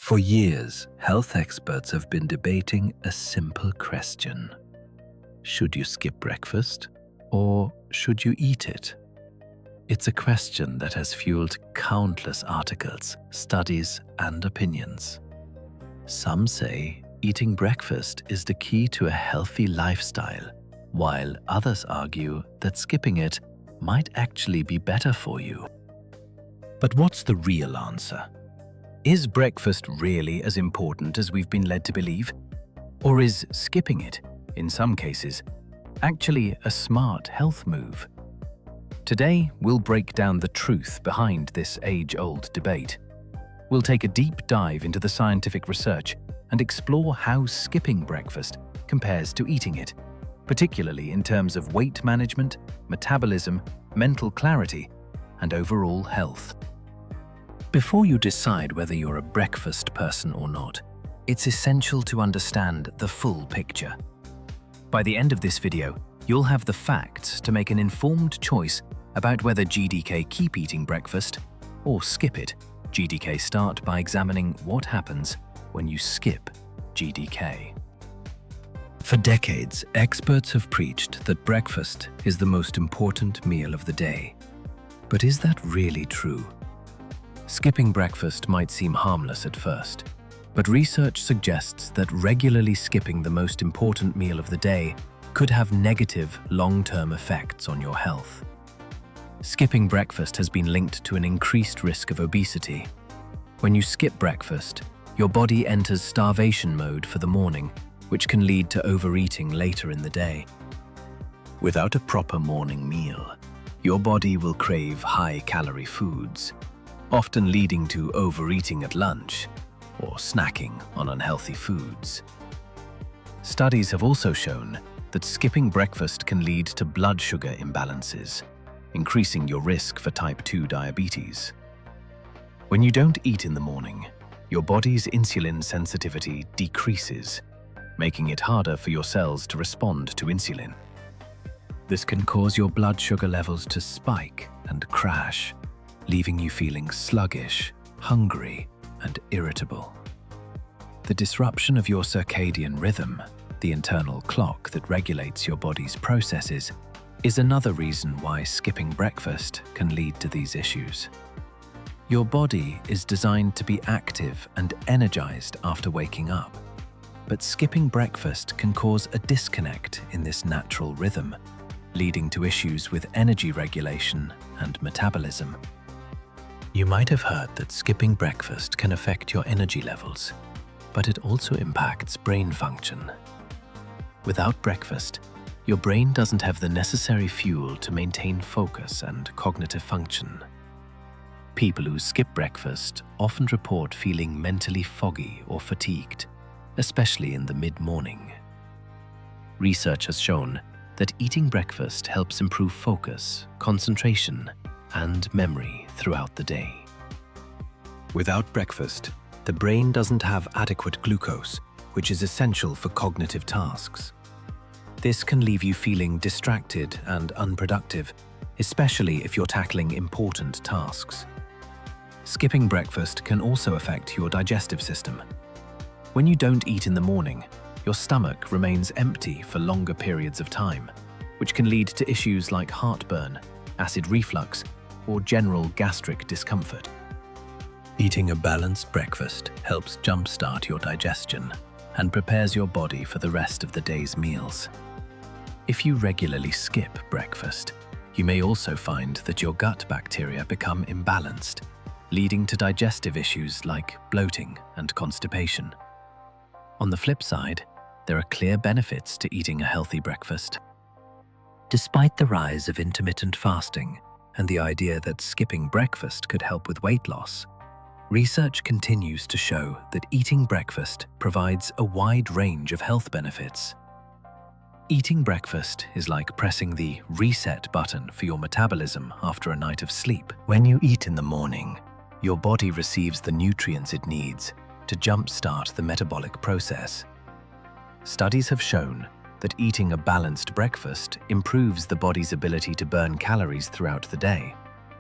For years, health experts have been debating a simple question. Should you skip breakfast or should you eat it? It's a question that has fueled countless articles, studies, and opinions. Some say eating breakfast is the key to a healthy lifestyle, while others argue that skipping it might actually be better for you. But what's the real answer? Is breakfast really as important as we've been led to believe? Or is skipping it, in some cases, actually a smart health move? Today, we'll break down the truth behind this age-old debate. We'll take a deep dive into the scientific research and explore how skipping breakfast compares to eating it, particularly in terms of weight management, metabolism, mental clarity, and overall health. Before you decide whether you're a breakfast person or not, it's essential to understand the full picture. By the end of this video, you'll have the facts to make an informed choice about whether GDK keep eating breakfast or skip it. GDK start by examining what happens when you skip GDK. For decades, experts have preached that breakfast is the most important meal of the day. But is that really true? Skipping breakfast might seem harmless at first, but research suggests that regularly skipping the most important meal of the day could have negative long-term effects on your health. Skipping breakfast has been linked to an increased risk of obesity. When you skip breakfast, your body enters starvation mode for the morning, which can lead to overeating later in the day. Without a proper morning meal, your body will crave high-calorie foods, often leading to overeating at lunch or snacking on unhealthy foods. Studies have also shown that skipping breakfast can lead to blood sugar imbalances, increasing your risk for type 2 diabetes. When you don't eat in the morning, your body's insulin sensitivity decreases, making it harder for your cells to respond to insulin. This can cause your blood sugar levels to spike and crash, leaving you feeling sluggish, hungry, and irritable. The disruption of your circadian rhythm, the internal clock that regulates your body's processes, is another reason why skipping breakfast can lead to these issues. Your body is designed to be active and energized after waking up, but skipping breakfast can cause a disconnect in this natural rhythm, leading to issues with energy regulation and metabolism. You might have heard that skipping breakfast can affect your energy levels, but it also impacts brain function. Without breakfast, your brain doesn't have the necessary fuel to maintain focus and cognitive function. People who skip breakfast often report feeling mentally foggy or fatigued, especially in the mid-morning. Research has shown that eating breakfast helps improve focus, concentration, and memory throughout the day. Without breakfast, the brain doesn't have adequate glucose, which is essential for cognitive tasks. This can leave you feeling distracted and unproductive, especially if you're tackling important tasks. Skipping breakfast can also affect your digestive system. When you don't eat in the morning, your stomach remains empty for longer periods of time, which can lead to issues like heartburn, acid reflux, or general gastric discomfort. Eating a balanced breakfast helps jumpstart your digestion and prepares your body for the rest of the day's meals. If you regularly skip breakfast, you may also find that your gut bacteria become imbalanced, leading to digestive issues like bloating and constipation. On the flip side, there are clear benefits to eating a healthy breakfast. Despite the rise of intermittent fasting and the idea that skipping breakfast could help with weight loss, research continues to show that eating breakfast provides a wide range of health benefits. Eating breakfast is like pressing the reset button for your metabolism after a night of sleep. When you eat in the morning, your body receives the nutrients it needs to jumpstart the metabolic process. Studies have shown that eating a balanced breakfast improves the body's ability to burn calories throughout the day,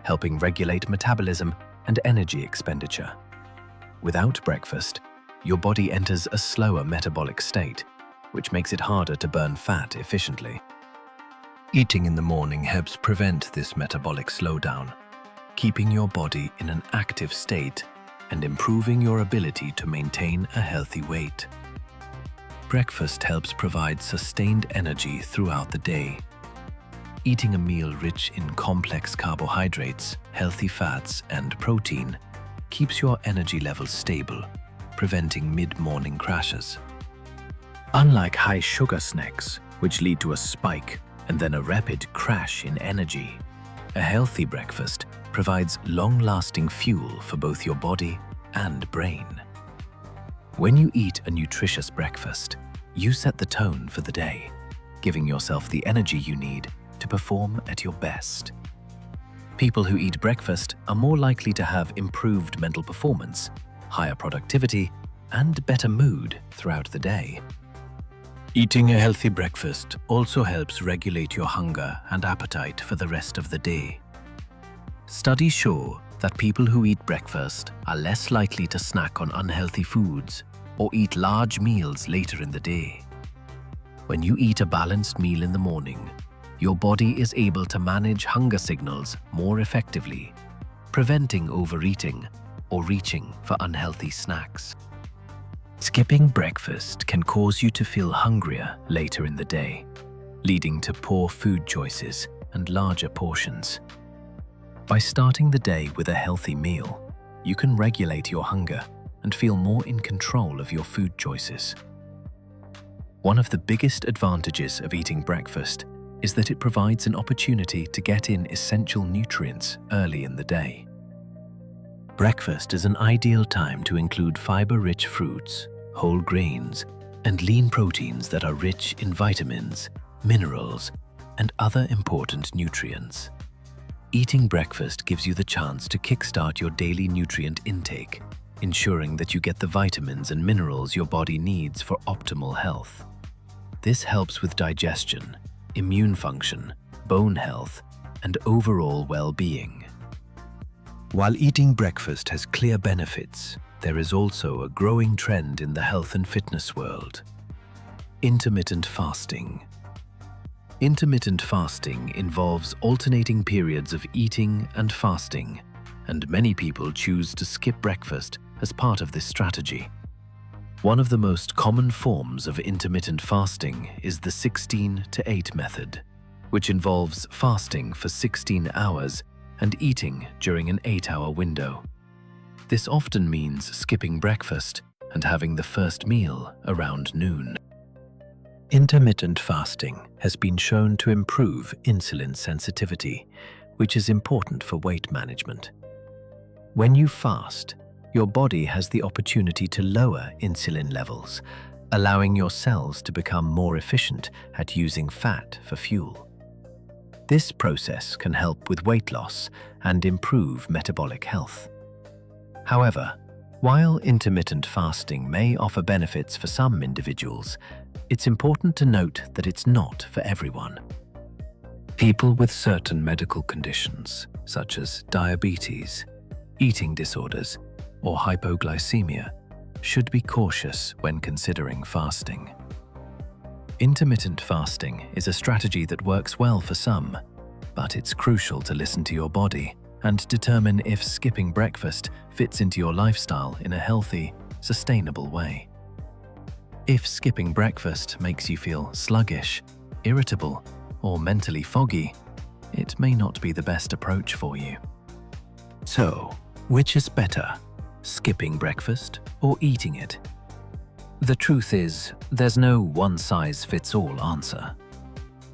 helping regulate metabolism and energy expenditure. Without breakfast, your body enters a slower metabolic state, which makes it harder to burn fat efficiently. Eating in the morning helps prevent this metabolic slowdown, keeping your body in an active state and improving your ability to maintain a healthy weight. Breakfast helps provide sustained energy throughout the day. Eating a meal rich in complex carbohydrates, healthy fats, and protein keeps your energy levels stable, preventing mid-morning crashes. Unlike high-sugar snacks, which lead to a spike and then a rapid crash in energy, a healthy breakfast provides long-lasting fuel for both your body and brain. When you eat a nutritious breakfast, you set the tone for the day, giving yourself the energy you need to perform at your best. People who eat breakfast are more likely to have improved mental performance, higher productivity, and better mood throughout the day. Eating a healthy breakfast also helps regulate your hunger and appetite for the rest of the day. Studies show that people who eat breakfast are less likely to snack on unhealthy foods or eat large meals later in the day. When you eat a balanced meal in the morning, your body is able to manage hunger signals more effectively, preventing overeating or reaching for unhealthy snacks. Skipping breakfast can cause you to feel hungrier later in the day, leading to poor food choices and larger portions. By starting the day with a healthy meal, you can regulate your hunger and feel more in control of your food choices. One of the biggest advantages of eating breakfast is that it provides an opportunity to get in essential nutrients early in the day. Breakfast is an ideal time to include fiber-rich fruits, whole grains, and lean proteins that are rich in vitamins, minerals, and other important nutrients. Eating breakfast gives you the chance to kickstart your daily nutrient intake, ensuring that you get the vitamins and minerals your body needs for optimal health. This helps with digestion, immune function, bone health, and overall well-being. While eating breakfast has clear benefits, there is also a growing trend in the health and fitness world: intermittent fasting. Intermittent fasting involves alternating periods of eating and fasting, and many people choose to skip breakfast as part of this strategy. One of the most common forms of intermittent fasting is the 16-to-8 method, which involves fasting for 16 hours and eating during an 8-hour window. This often means skipping breakfast and having the first meal around noon. Intermittent fasting has been shown to improve insulin sensitivity, which is important for weight management. When you fast, your body has the opportunity to lower insulin levels, allowing your cells to become more efficient at using fat for fuel. This process can help with weight loss and improve metabolic health. However, while intermittent fasting may offer benefits for some individuals, it's important to note that it's not for everyone. People with certain medical conditions, such as diabetes, eating disorders, or hypoglycemia, should be cautious when considering fasting. Intermittent fasting is a strategy that works well for some, but it's crucial to listen to your body and determine if skipping breakfast fits into your lifestyle in a healthy, sustainable way. If skipping breakfast makes you feel sluggish, irritable, or mentally foggy, it may not be the best approach for you. So, which is better, skipping breakfast or eating it? The truth is, there's no one-size-fits-all answer.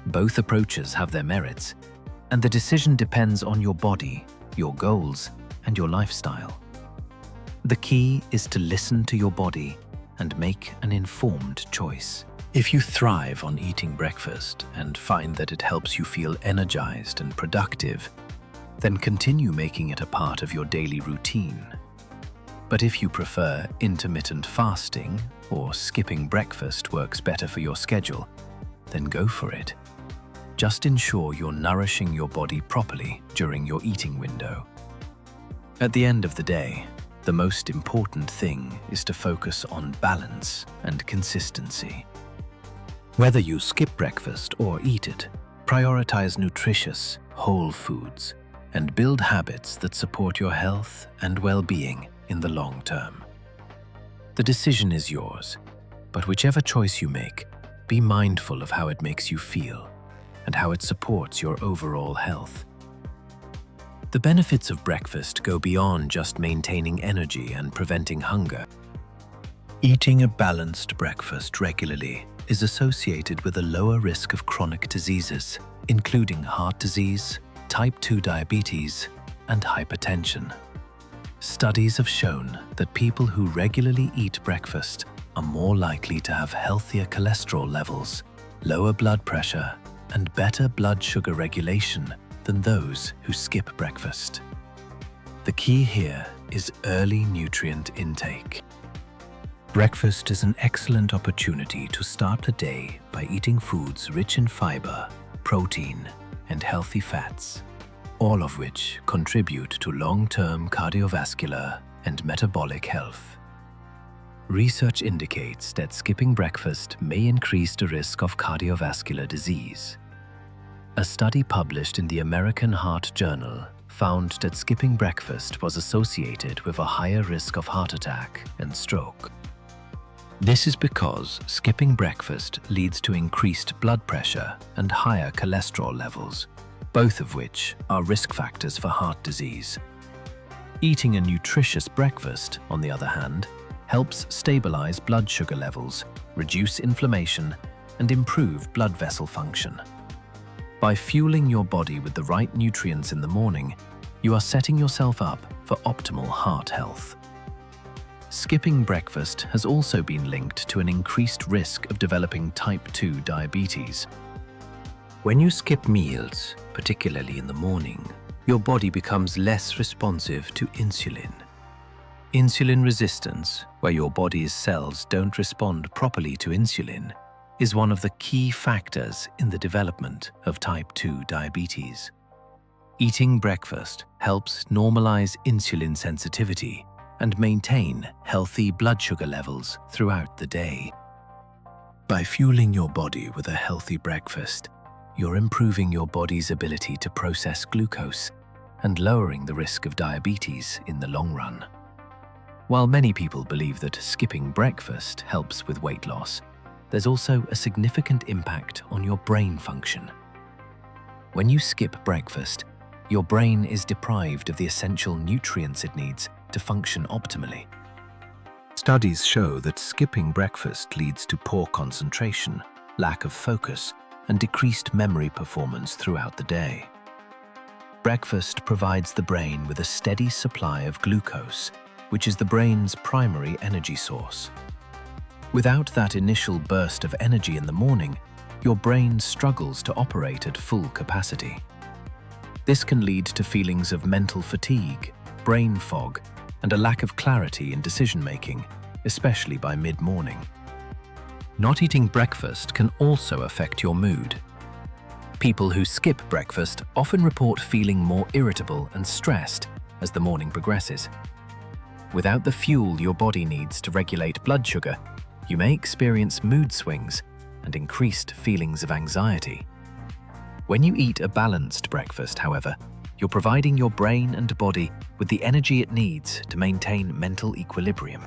Both approaches have their merits, and the decision depends on your body, your goals, and your lifestyle. The key is to listen to your body and make an informed choice. If you thrive on eating breakfast and find that it helps you feel energized and productive, then continue making it a part of your daily routine. But if you prefer intermittent fasting or skipping breakfast works better for your schedule, then go for it. Just ensure you're nourishing your body properly during your eating window. At the end of the day, The most important thing is to focus on balance and consistency. Whether you skip breakfast or eat it, prioritize nutritious, whole foods and build habits that support your health and well-being in the long term. The decision is yours, but whichever choice you make, be mindful of how it makes you feel and how it supports your overall health. The benefits of breakfast go beyond just maintaining energy and preventing hunger. Eating a balanced breakfast regularly is associated with a lower risk of chronic diseases, including heart disease, type 2 diabetes, and hypertension. Studies have shown that people who regularly eat breakfast are more likely to have healthier cholesterol levels, lower blood pressure, and better blood sugar regulation than those who skip breakfast. The key here is early nutrient intake. Breakfast is an excellent opportunity to start the day by eating foods rich in fiber, protein, and healthy fats, all of which contribute to long-term cardiovascular and metabolic health. Research indicates that skipping breakfast may increase the risk of cardiovascular disease. A study published in the American Heart Journal found that skipping breakfast was associated with a higher risk of heart attack and stroke. This is because skipping breakfast leads to increased blood pressure and higher cholesterol levels, both of which are risk factors for heart disease. Eating a nutritious breakfast, on the other hand, helps stabilize blood sugar levels, reduce inflammation, and improve blood vessel function. By fueling your body with the right nutrients in the morning, you are setting yourself up for optimal heart health. Skipping breakfast has also been linked to an increased risk of developing type 2 diabetes. When you skip meals, particularly in the morning, your body becomes less responsive to insulin. Insulin resistance, where your body's cells don't respond properly to insulin, is one of the key factors in the development of type 2 diabetes. Eating breakfast helps normalize insulin sensitivity and maintain healthy blood sugar levels throughout the day. By fueling your body with a healthy breakfast, you're improving your body's ability to process glucose and lowering the risk of diabetes in the long run. While many people believe that skipping breakfast helps with weight loss, there's also a significant impact on your brain function. When you skip breakfast, your brain is deprived of the essential nutrients it needs to function optimally. Studies show that skipping breakfast leads to poor concentration, lack of focus, and decreased memory performance throughout the day. Breakfast provides the brain with a steady supply of glucose, which is the brain's primary energy source. Without that initial burst of energy in the morning, your brain struggles to operate at full capacity. This can lead to feelings of mental fatigue, brain fog, and a lack of clarity in decision-making, especially by mid-morning. Not eating breakfast can also affect your mood. People who skip breakfast often report feeling more irritable and stressed as the morning progresses. Without the fuel your body needs to regulate blood sugar, you may experience mood swings and increased feelings of anxiety. When you eat a balanced breakfast, however, you're providing your brain and body with the energy it needs to maintain mental equilibrium.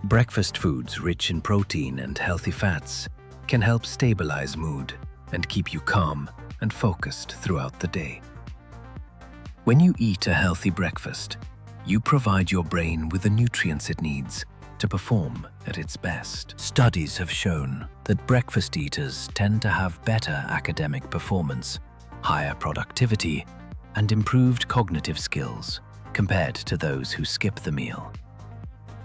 Breakfast foods rich in protein and healthy fats can help stabilize mood and keep you calm and focused throughout the day. When you eat a healthy breakfast, you provide your brain with the nutrients it needs to perform at its best. Studies have shown that breakfast eaters tend to have better academic performance, higher productivity, and improved cognitive skills compared to those who skip the meal.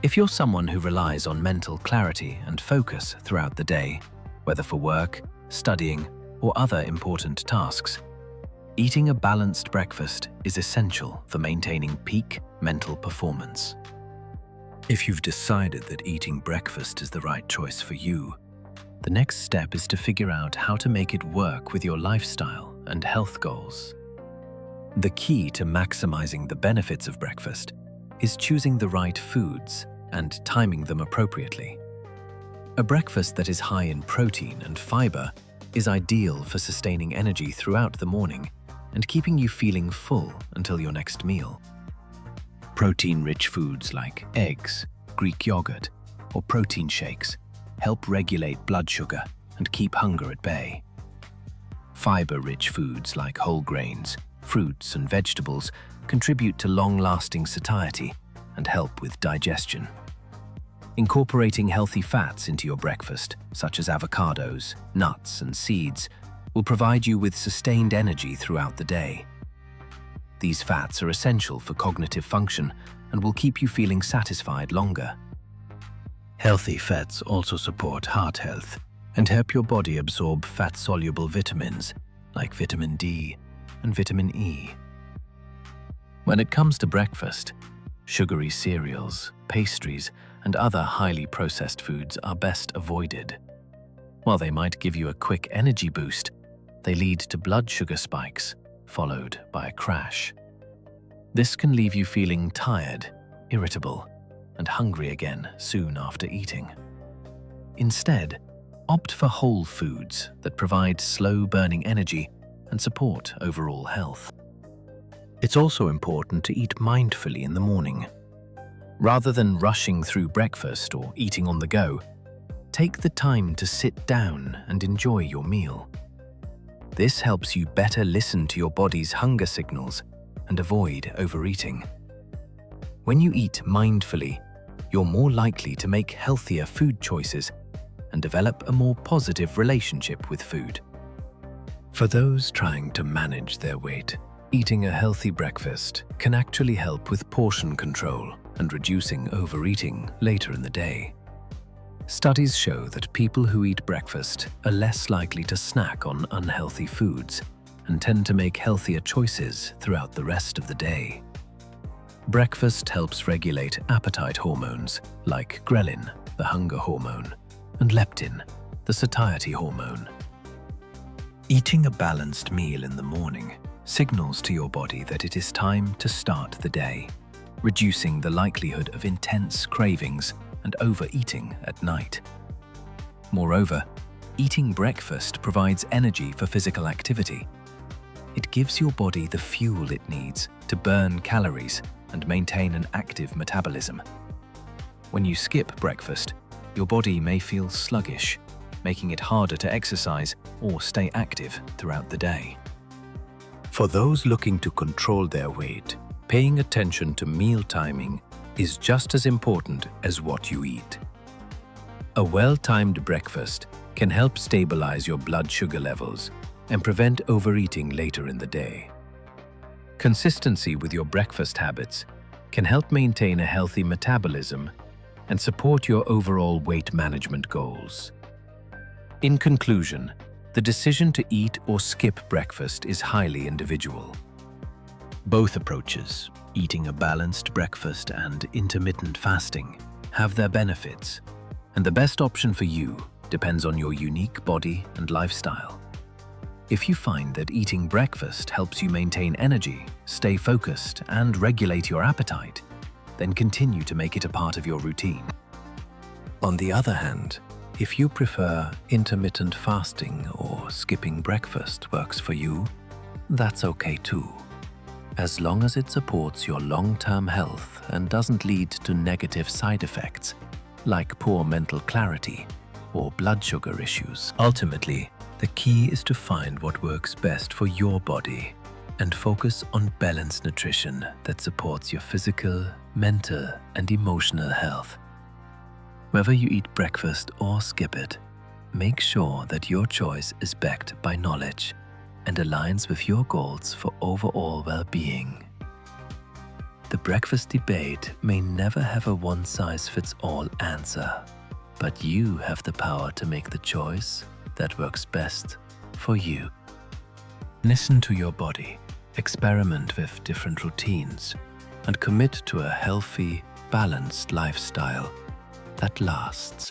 If you're someone who relies on mental clarity and focus throughout the day, whether for work, studying, or other important tasks, eating a balanced breakfast is essential for maintaining peak mental performance. If you've decided that eating breakfast is the right choice for you, the next step is to figure out how to make it work with your lifestyle and health goals. The key to maximizing the benefits of breakfast is choosing the right foods and timing them appropriately. A breakfast that is high in protein and fiber is ideal for sustaining energy throughout the morning and keeping you feeling full until your next meal. Protein-rich foods like eggs, Greek yogurt, or protein shakes help regulate blood sugar and keep hunger at bay. Fiber-rich foods like whole grains, fruits, and vegetables contribute to long-lasting satiety and help with digestion. Incorporating healthy fats into your breakfast, such as avocados, nuts, and seeds, will provide you with sustained energy throughout the day. These fats are essential for cognitive function and will keep you feeling satisfied longer. Healthy fats also support heart health and help your body absorb fat-soluble vitamins like vitamin D and vitamin E. When it comes to breakfast, sugary cereals, pastries, and other highly processed foods are best avoided. While they might give you a quick energy boost, they lead to blood sugar spikes, followed by a crash. This can leave you feeling tired, irritable, and hungry again soon after eating. Instead, opt for whole foods that provide slow-burning energy and support overall health. It's also important to eat mindfully in the morning. Rather than rushing through breakfast or eating on the go, take the time to sit down and enjoy your meal. This helps you better listen to your body's hunger signals and avoid overeating. When you eat mindfully, you're more likely to make healthier food choices and develop a more positive relationship with food. For those trying to manage their weight, eating a healthy breakfast can actually help with portion control and reducing overeating later in the day. Studies show that people who eat breakfast are less likely to snack on unhealthy foods and tend to make healthier choices throughout the rest of the day. Breakfast helps regulate appetite hormones like ghrelin, the hunger hormone, and leptin, the satiety hormone. Eating a balanced meal in the morning signals to your body that it is time to start the day, reducing the likelihood of intense cravings and overeating at night. Moreover, eating breakfast provides energy for physical activity. It gives your body the fuel it needs to burn calories and maintain an active metabolism. When you skip breakfast, your body may feel sluggish, making it harder to exercise or stay active throughout the day. For those looking to control their weight, paying attention to meal timing is just as important as what you eat. A well-timed breakfast can help stabilize your blood sugar levels and prevent overeating later in the day. Consistency with your breakfast habits can help maintain a healthy metabolism and support your overall weight management goals. In conclusion, the decision to eat or skip breakfast is highly individual. Both approaches, eating a balanced breakfast and intermittent fasting, have their benefits, and the best option for you depends on your unique body and lifestyle. If you find that eating breakfast helps you maintain energy, stay focused, and regulate your appetite, then continue to make it a part of your routine. On the other hand, if you prefer intermittent fasting or skipping breakfast works for you, that's okay too, as long as it supports your long-term health and doesn't lead to negative side effects like poor mental clarity or blood sugar issues. Ultimately, the key is to find what works best for your body and focus on balanced nutrition that supports your physical, mental, and emotional health. Whether you eat breakfast or skip it, make sure that your choice is backed by knowledge and aligns with your goals for overall well-being. The breakfast debate may never have a one-size-fits-all answer, but you have the power to make the choice that works best for you. Listen to your body, experiment with different routines, and commit to a healthy, balanced lifestyle that lasts.